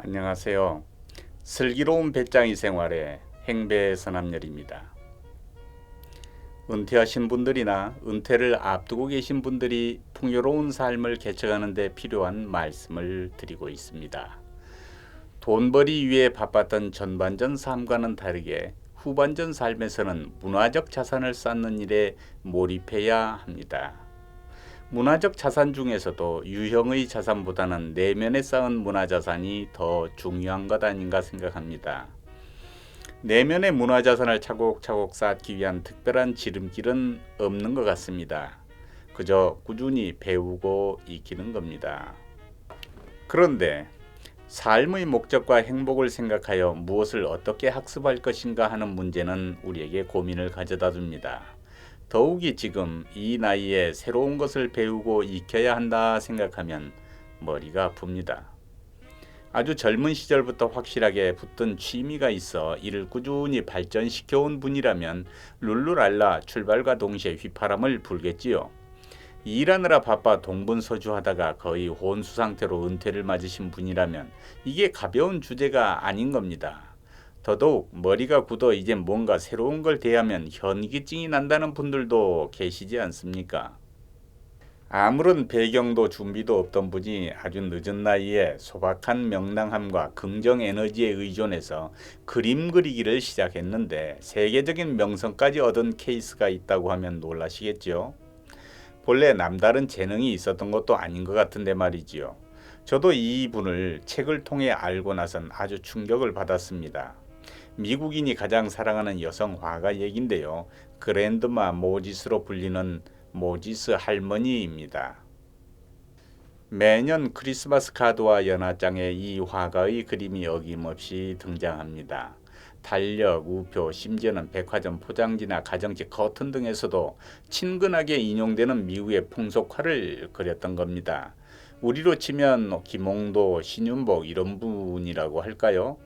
안녕하세요. 슬기로운 배짱이 생활의 행배 선남열입니다. 은퇴하신 분들이나 은퇴를 앞두고 계신 분들이 풍요로운 삶을 개척하는 데 필요한 말씀을 드리고 있습니다. 돈벌이 위해 바빴던 전반전 삶과는 다르게 후반전 삶에서는 문화적 자산을 쌓는 일에 몰입해야 합니다. 문화적 자산 중에서도 유형의 자산보다는 내면에 쌓은 문화자산이 더 중요한 것 아닌가 생각합니다. 내면의 문화자산을 차곡차곡 쌓기 위한 특별한 지름길은 없는 것 같습니다. 그저 꾸준히 배우고 익히는 겁니다. 그런데 삶의 목적과 행복을 생각하여 무엇을 어떻게 학습할 것인가 하는 문제는 우리에게 고민을 가져다 줍니다. 더욱이 지금 이 나이에 새로운 것을 배우고 익혀야 한다 생각하면 머리가 아픕니다. 아주 젊은 시절부터 확실하게 붙든 취미가 있어 이를 꾸준히 발전시켜온 분이라면 룰루랄라 출발과 동시에 휘파람을 불겠지요. 일하느라 바빠 동분서주하다가 거의 혼수 상태로 은퇴를 맞으신 분이라면 이게 가벼운 주제가 아닌 겁니다. 더더욱 머리가 굳어 이제 뭔가 새로운 걸 대하면 현기증이 난다는 분들도 계시지 않습니까? 아무런 배경도 준비도 없던 분이 아주 늦은 나이에 소박한 명랑함과 긍정 에너지에 의존해서 그림 그리기를 시작했는데 세계적인 명성까지 얻은 케이스가 있다고 하면 놀라시겠죠? 본래 남다른 재능이 있었던 것도 아닌 것 같은데 말이지요. 저도 이 분을 책을 통해 알고 나선 아주 충격을 받았습니다. 미국인이 가장 사랑하는 여성 화가 얘긴데요. 그랜드마 모지스로 불리는 모지스 할머니입니다. 매년 크리스마스 카드와 연하장에 이 화가의 그림이 어김없이 등장합니다. 달력, 우표, 심지어는 백화점 포장지나 가정집 커튼 등에서도 친근하게 인용되는 미국의 풍속화를 그렸던 겁니다. 우리로 치면 김홍도, 신윤복 이런 분이라고 할까요?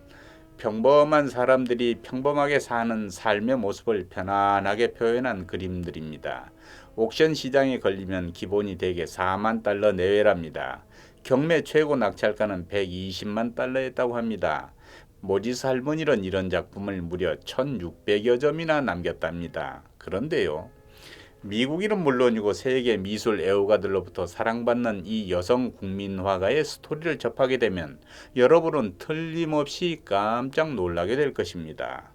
평범한 사람들이 평범하게 사는 삶의 모습을 편안하게 표현한 그림들입니다. 옥션 시장에 걸리면 기본이 대개 4만 달러 내외랍니다. 경매 최고 낙찰가는 120만 달러였다고 합니다. 모지스 할머니는 이런 작품을 무려 1600여 점이나 남겼답니다. 그런데요. 미국인은 물론이고 세계 미술 애호가들로부터 사랑받는 이 여성 국민 화가의 스토리를 접하게 되면 여러분은 틀림없이 깜짝 놀라게 될 것입니다.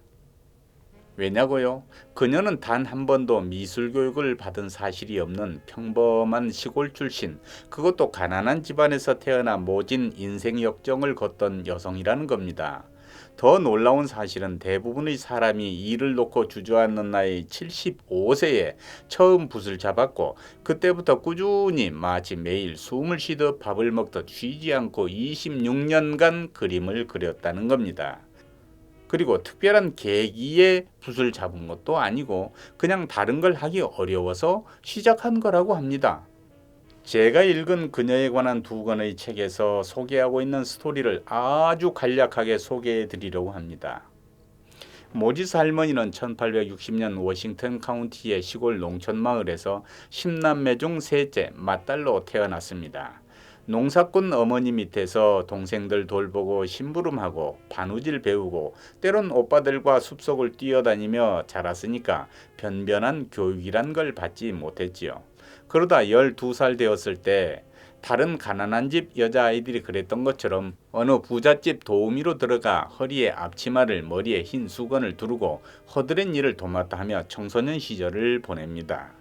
왜냐고요? 그녀는 단 한 번도 미술 교육을 받은 사실이 없는 평범한 시골 출신, 그것도 가난한 집안에서 태어나 모진 인생 역정을 걷던 여성이라는 겁니다. 더 놀라운 사실은 대부분의 사람이 일을 놓고 주저앉는 나이 75세에 처음 붓을 잡았고 그때부터 꾸준히 마치 매일 숨을 쉬듯 밥을 먹듯 쉬지 않고 26년간 그림을 그렸다는 겁니다. 그리고 특별한 계기에 붓을 잡은 것도 아니고 그냥 다른 걸 하기 어려워서 시작한 거라고 합니다. 제가 읽은 그녀에 관한 두 권의 책에서 소개하고 있는 스토리를 아주 간략하게 소개해 드리려고 합니다. 모지스 할머니는 1860년 워싱턴 카운티의 시골 농촌 마을에서 10남매 중 셋째 맏딸로 태어났습니다. 농사꾼 어머니 밑에서 동생들 돌보고 심부름하고 바느질 배우고 때론 오빠들과 숲속을 뛰어다니며 자랐으니까 변변한 교육이란 걸 받지 못했지요. 그러다 12살 되었을 때 다른 가난한 집 여자아이들이 그랬던 것처럼 어느 부잣집 도우미로 들어가 허리에 앞치마를 머리에 흰 수건을 두르고 허드렛 일을 도맡아 하며 청소년 시절을 보냅니다.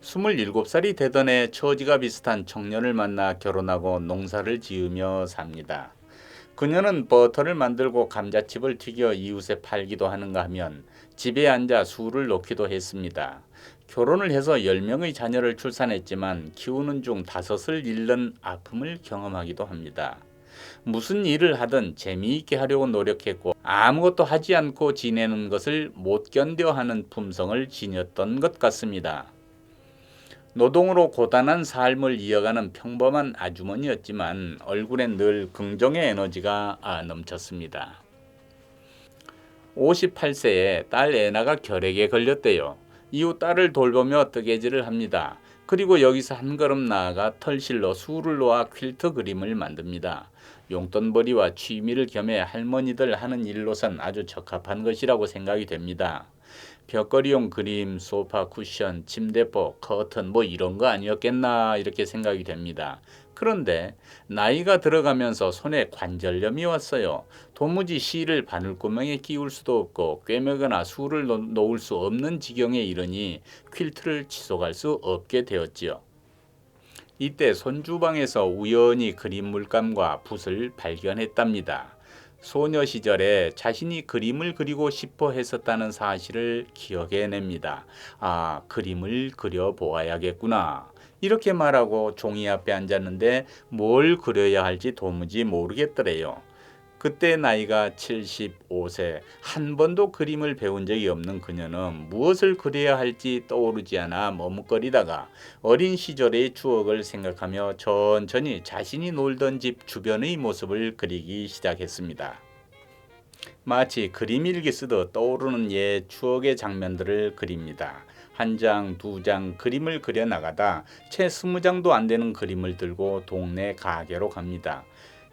27살이 되던 해 처지가 비슷한 청년을 만나 결혼하고 농사를 지으며 삽니다. 그녀는 버터를 만들고 감자칩을 튀겨 이웃에 팔기도 하는가 하면 집에 앉아 술을 놓기도 했습니다. 결혼을 해서 10명의 자녀를 출산했지만 키우는 중 5을 잃는 아픔을 경험하기도 합니다. 무슨 일을 하든 재미있게 하려고 노력했고 아무것도 하지 않고 지내는 것을 못 견뎌 하는 품성을 지녔던 것 같습니다. 노동으로 고단한 삶을 이어가는 평범한 아주머니였지만 얼굴엔 늘 긍정의 에너지가 넘쳤습니다. 58세에 딸 애나가 결핵에 걸렸대요. 이후 딸을 돌보며 뜨개질을 합니다. 그리고 여기서 한 걸음 나아가 털실로 술을 놓아 퀼트 그림을 만듭니다. 용돈벌이와 취미를 겸해 할머니들 하는 일로선 아주 적합한 것이라고 생각이 됩니다. 벽걸이용 그림, 소파 쿠션, 침대포, 커튼 뭐 이런 거 아니었겠나 이렇게 생각이 됩니다. 그런데 나이가 들어가면서 손에 관절염이 왔어요. 도무지 실을 바늘구멍에 끼울 수도 없고 꿰매거나 술을 놓을 수 없는 지경에 이르니 퀼트를 지속할 수 없게 되었지요. 이때 손주방에서 우연히 그림 물감과 붓을 발견했답니다. 소녀 시절에 자신이 그림을 그리고 싶어 했었다는 사실을 기억해냅니다. 아, 그림을 그려보아야겠구나. 이렇게 말하고 종이 앞에 앉았는데 뭘 그려야 할지 도무지 모르겠더래요. 그때 나이가 75세, 한 번도 그림을 배운 적이 없는 그녀는 무엇을 그려야 할지 떠오르지 않아 머뭇거리다가 어린 시절의 추억을 생각하며 천천히 자신이 놀던 집 주변의 모습을 그리기 시작했습니다. 마치 그림 일기 쓰듯 떠오르는 옛 추억의 장면들을 그립니다. 한 장, 두 장 그림을 그려 나가다 채 20장도 안 되는 그림을 들고 동네 가게로 갑니다.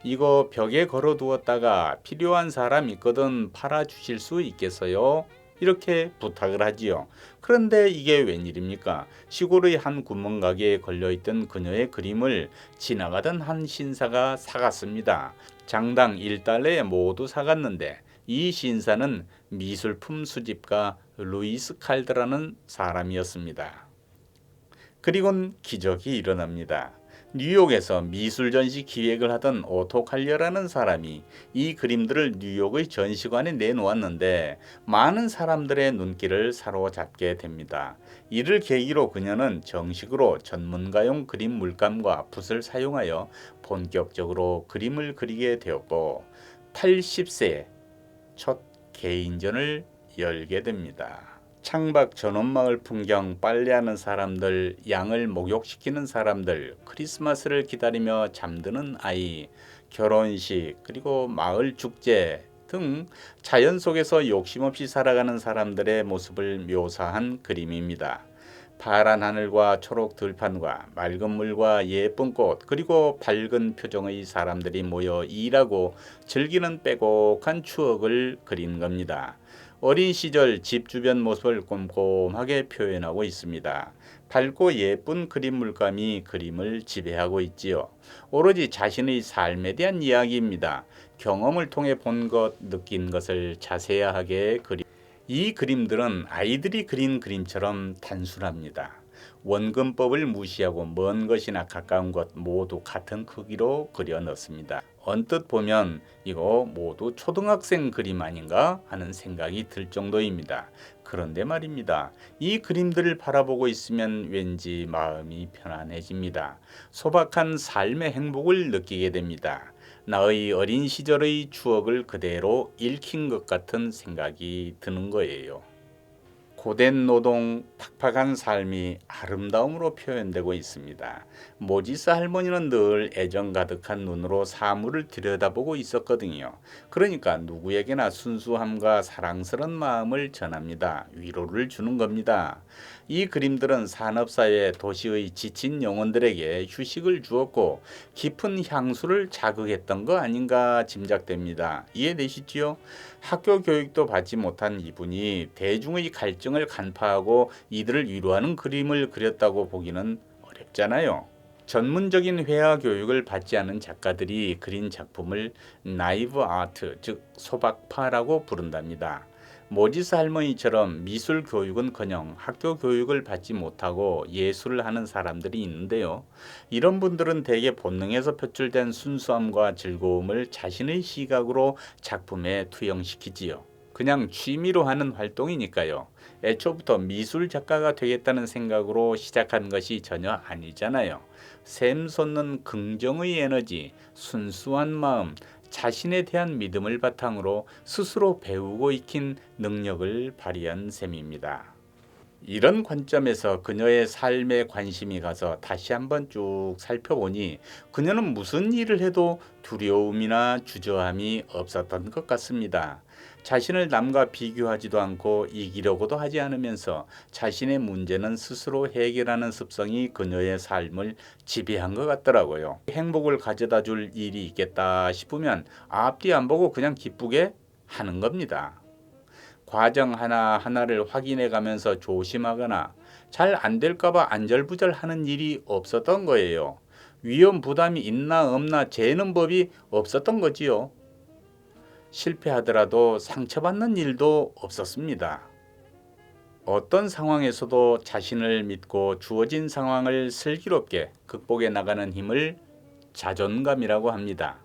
이거 벽에 걸어 두었다가 필요한 사람 있거든 팔아 주실 수 있겠어요? 이렇게 부탁을 하지요. 그런데 이게 웬일입니까? 시골의 한 구멍가게에 걸려있던 그녀의 그림을 지나가던 한 신사가 사갔습니다. 장당 1달러에 모두 사갔는데 이 신사는 미술품 수집가 루이스 칼드라는 사람이었습니다. 그리곤 기적이 일어납니다. 뉴욕에서 미술 전시 기획을 하던 오토 칼리어라는 사람이 이 그림들을 뉴욕의 전시관에 내놓았는데 많은 사람들의 눈길을 사로잡게 됩니다. 이를 계기로 그녀는 정식으로 전문가용 그림 물감과 붓을 사용하여 본격적으로 그림을 그리게 되었고 80세에 첫 개인전을 열게 됩니다. 창밖 전원마을 풍경, 빨래하는 사람들, 양을 목욕시키는 사람들, 크리스마스를 기다리며 잠드는 아이, 결혼식, 그리고 마을 축제 등 자연 속에서 욕심없이 살아가는 사람들의 모습을 묘사한 그림입니다. 파란 하늘과 초록 들판과 맑은 물과 예쁜 꽃 그리고 밝은 표정의 사람들이 모여 일하고 즐기는 빼곡한 추억을 그린 겁니다. 어린 시절 집 주변 모습을 꼼꼼하게 표현하고 있습니다. 밝고 예쁜 그림 물감이 그림을 지배하고 있지요. 오로지 자신의 삶에 대한 이야기입니다. 경험을 통해 본 것, 느낀 것을 자세하게 이 그림들은 아이들이 그린 그림처럼 단순합니다. 원근법을 무시하고 먼 것이나 가까운 것 모두 같은 크기로 그려 넣습니다. 언뜻 보면 이거 모두 초등학생 그림 아닌가 하는 생각이 들 정도입니다. 그런데 말입니다. 이 그림들을 바라보고 있으면 왠지 마음이 편안해집니다. 소박한 삶의 행복을 느끼게 됩니다. 나의 어린 시절의 추억을 그대로 읽힌 것 같은 생각이 드는 거예요. 고된 노동, 팍팍한 삶이 아름다움으로 표현되고 있습니다. 모지스 할머니는 늘 애정 가득한 눈으로 사물을 들여다보고 있었거든요. 그러니까 누구에게나 순수함과 사랑스러운 마음을 전합니다. 위로를 주는 겁니다. 이 그림들은 산업사회 도시의 지친 영혼들에게 휴식을 주었고 깊은 향수를 자극했던 거 아닌가 짐작됩니다. 이해되시지요? 학교 교육도 받지 못한 이분이 대중의 갈증을 간파하고 이들을 위로하는 그림을 그렸다고 보기는 어렵잖아요. 전문적인 회화 교육을 받지 않은 작가들이 그린 작품을 나이브 아트, 즉 소박파라고 부른답니다. 모지스 할머니처럼 미술 교육은커녕 학교 교육을 받지 못하고 예술을 하는 사람들이 있는데요. 이런 분들은 대개 본능에서 표출된 순수함과 즐거움을 자신의 시각으로 작품에 투영시키지요. 그냥 취미로 하는 활동이니까요. 애초부터 미술 작가가 되겠다는 생각으로 시작한 것이 전혀 아니잖아요. 샘솟는 긍정의 에너지, 순수한 마음, 자신에 대한 믿음을 바탕으로 스스로 배우고 익힌 능력을 발휘한 셈입니다. 이런 관점에서 그녀의 삶에 관심이 가서 다시 한번 쭉 살펴보니 그녀는 무슨 일을 해도 두려움이나 주저함이 없었던 것 같습니다. 자신을 남과 비교하지도 않고 이기려고도 하지 않으면서 자신의 문제는 스스로 해결하는 습성이 그녀의 삶을 지배한 것 같더라고요. 행복을 가져다 줄 일이 있겠다 싶으면 앞뒤 안 보고 그냥 기쁘게 하는 겁니다. 과정 하나하나를 확인해 가면서 조심하거나 잘 안 될까봐 안절부절하는 일이 없었던 거예요. 위험 부담이 있나 없나 재는 법이 없었던 거지요. 실패하더라도 상처받는 일도 없었습니다. 어떤 상황에서도 자신을 믿고 주어진 상황을 슬기롭게 극복해 나가는 힘을 자존감이라고 합니다.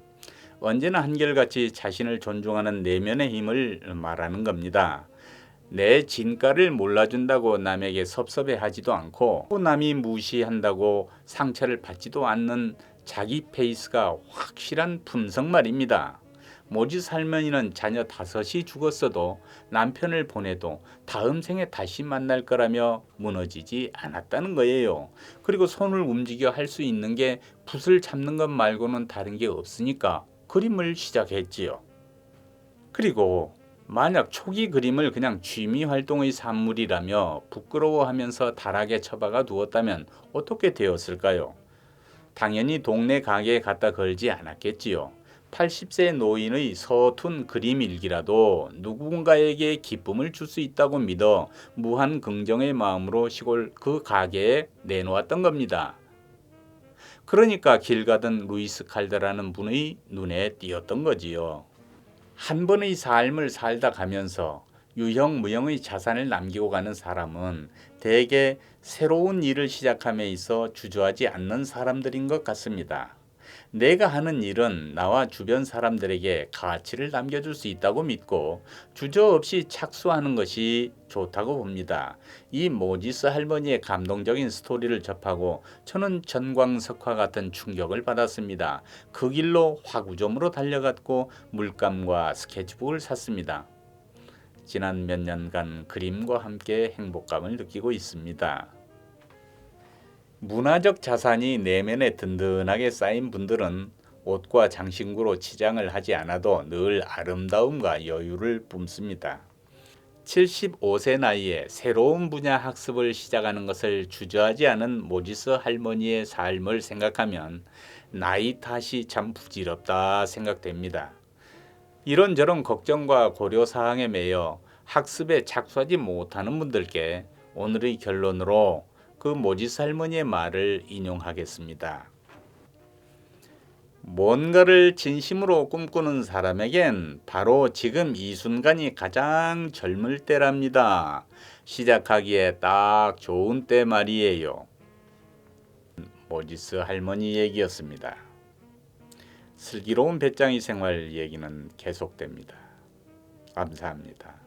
언제나 한결같이 자신을 존중하는 내면의 힘을 말하는 겁니다. 내 진가를 몰라준다고 남에게 섭섭해하지도 않고 또 남이 무시한다고 상처를 받지도 않는 자기 페이스가 확실한 품성 말입니다. 모지스 할머니는 자녀 5이 죽었어도 남편을 보내도 다음 생에 다시 만날 거라며 무너지지 않았다는 거예요. 그리고 손을 움직여 할 수 있는 게 붓을 잡는 것 말고는 다른 게 없으니까 그림을 시작했지요. 그리고 만약 초기 그림을 그냥 취미 활동의 산물이라며 부끄러워하면서 다락에 처박아 두었다면 어떻게 되었을까요? 당연히 동네 가게에 갖다 걸지 않았겠지요. 80세 노인의 서툰 그림 일기라도 누군가에게 기쁨을 줄 수 있다고 믿어 무한 긍정의 마음으로 시골 그 가게에 내놓았던 겁니다. 그러니까 길 가던 루이스 칼다라는 분의 눈에 띄었던 거지요. 한 번의 삶을 살다 가면서 유형 무형의 자산을 남기고 가는 사람은 대개 새로운 일을 시작함에 있어 주저하지 않는 사람들인 것 같습니다. 내가 하는 일은 나와 주변 사람들에게 가치를 남겨줄 수 있다고 믿고 주저없이 착수하는 것이 좋다고 봅니다. 이 모지스 할머니의 감동적인 스토리를 접하고 저는 전광석화 같은 충격을 받았습니다. 그 길로 화구점으로 달려갔고 물감과 스케치북을 샀습니다. 지난 몇 년간 그림과 함께 행복감을 느끼고 있습니다. 문화적 자산이 내면에 든든하게 쌓인 분들은 옷과 장신구로 치장을 하지 않아도 늘 아름다움과 여유를 뿜습니다. 75세 나이에 새로운 분야 학습을 시작하는 것을 주저하지 않은 모지스 할머니의 삶을 생각하면 나이 탓이 참 부질없다 생각됩니다. 이런저런 걱정과 고려사항에 매여 학습에 착수하지 못하는 분들께 오늘의 결론으로 그 모지스 할머니의 말을 인용하겠습니다. 뭔가를 진심으로 꿈꾸는 사람에겐 바로 지금 이 순간이 가장 젊을 때랍니다. 시작하기에 딱 좋은 때 말이에요. 모지스 할머니 얘기였습니다. 슬기로운 배짱이 생활 얘기는 계속됩니다. 감사합니다.